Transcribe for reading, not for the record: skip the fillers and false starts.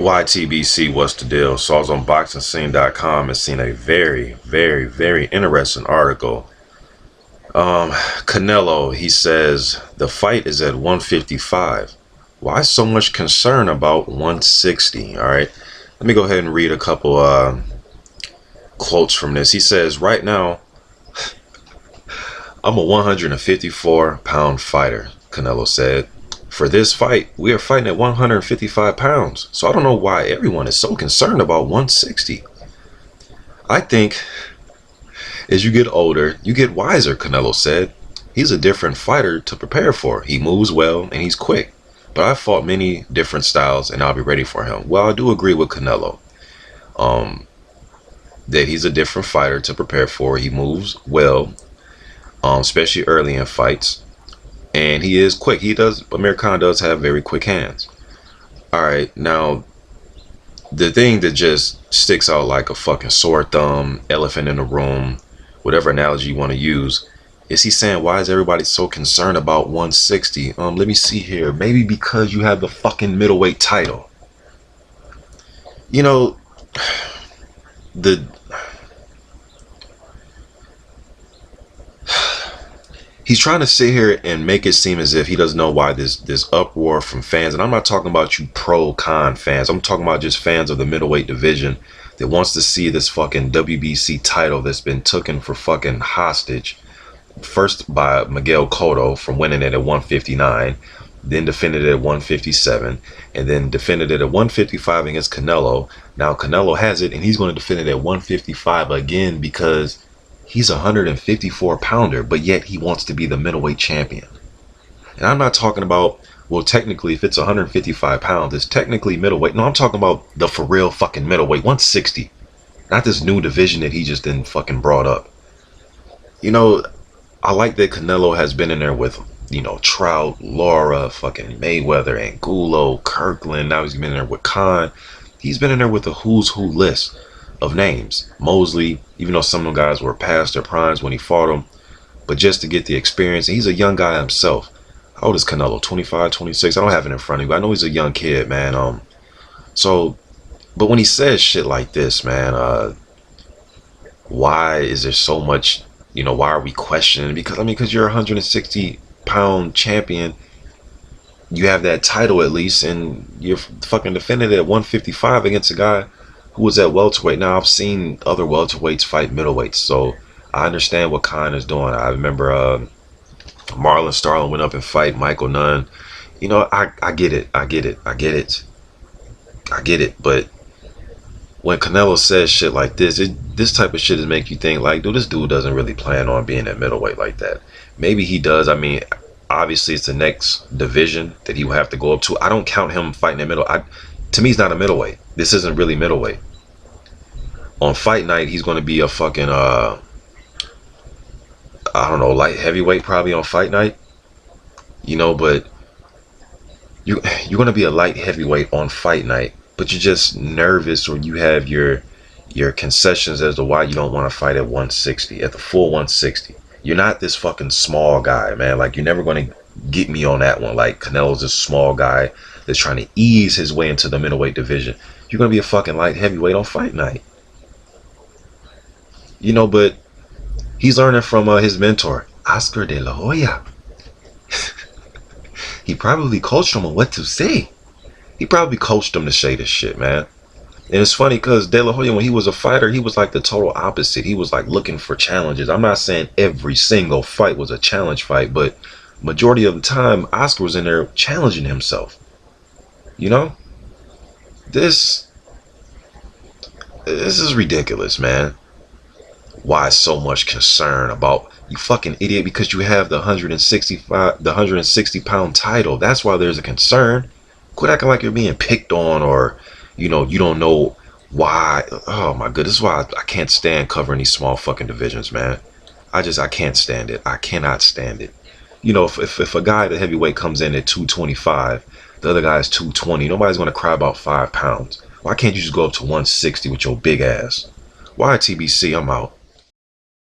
YTBC, what's the deal? So I was on BoxingScene.com and seen a very interesting article. Canelo, he says the fight is at 155. Why so much concern about 160? All right, let me go ahead and read a couple quotes from this. He says, right now, I'm a 154-pound fighter, Canelo said. For this fight, we are fighting at 155 pounds. So I don't know why everyone is so concerned about 160. I think as you get older, you get wiser, Canelo said. He's a different fighter to prepare for. He moves well and he's quick. But I've fought many different styles and I'll be ready for him. Well, I do agree with Canelo. That he's a different fighter to prepare for. He moves well, especially early in fights. And he is quick. Amir Khan does have very quick hands. Alright, now, the thing that just sticks out like a fucking sore thumb, elephant in the room, whatever analogy you want to use, is he saying, why is everybody so concerned about 160? Let me see here. Maybe because you have the fucking middleweight title. You know, he's trying to sit here and make it seem as if he doesn't know why this uproar from fans. And I'm not talking about you pro-con fans. I'm talking about just fans of the middleweight division that wants to see this fucking WBC title that's been taken for fucking hostage. First by Miguel Cotto from winning it at 159, then defended it at 157, and then defended it at 155 against Canelo. Now Canelo has it, and he's going to defend it at 155 again because he's a 154 pounder, but yet he wants to be the middleweight champion. And I'm not talking about, well, technically, if it's 155 pounds, it's technically middleweight. No, I'm talking about the for real fucking middleweight, 160. Not this new division that he just didn't fucking brought up. You know, I like that Canelo has been in there with, you know, Trout, Lara, fucking Mayweather, Angulo, Kirkland. Now he's been in there with Khan. He's been in there with the who's who list of names. Mosley, even though some of them guys were past their primes when he fought him, but just to get the experience. And he's a young guy himself. How old is Canelo? 25, 26? I don't have it in front of me, but I know he's a young kid, man. But when he says shit like this, man, why is there so much, you know, why are we questioning? Because you're a 160-pound champion. You have that title at least, and you're fucking defending it at 155 against a guy who was at welterweight. Now, I've seen other welterweights fight middleweights, so I understand what Khan is doing. I remember Marlon Starling went up and fight Michael Nunn. You know, I get it. But when Canelo says shit like this type of shit is make you think like, dude, this dude doesn't really plan on being at middleweight like that. Maybe he does. I mean, obviously it's the next division that he will have to go up to. I don't count him fighting at middle. To me, he's not a middleweight. This isn't really middleweight. On fight night, he's going to be a fucking, I don't know, light heavyweight probably on fight night. You know, but you're going to be a light heavyweight on fight night, but you're just nervous, or you have your concessions as to why you don't want to fight at 160, at the full 160. You're not this fucking small guy, man. Like, you're never going to get me on that one. Like, Canelo's this small guy that's trying to ease his way into the middleweight division. You're going to be a fucking light heavyweight on fight night. You know, but he's learning from his mentor, Oscar De La Hoya. He probably coached him on what to say. He probably coached him to say this shit, man. And it's funny because De La Hoya, when he was a fighter, he was like the total opposite. He was like looking for challenges. I'm not saying every single fight was a challenge fight, but majority of the time, Oscar was in there challenging himself. You know? This is ridiculous, man. Why so much concern about, you fucking idiot, because you have the 160-pound title. That's why there's a concern. Quit acting like you're being picked on, or, you know, you don't know why. Oh my goodness, this is why I can't stand covering these small fucking divisions, man. I can't stand it. I cannot stand it. You know, if a guy, the heavyweight, comes in at 225, the other guy is 220, nobody's going to cry about 5 pounds. Why can't you just go up to 160 with your big ass? Why, TBC? I'm out.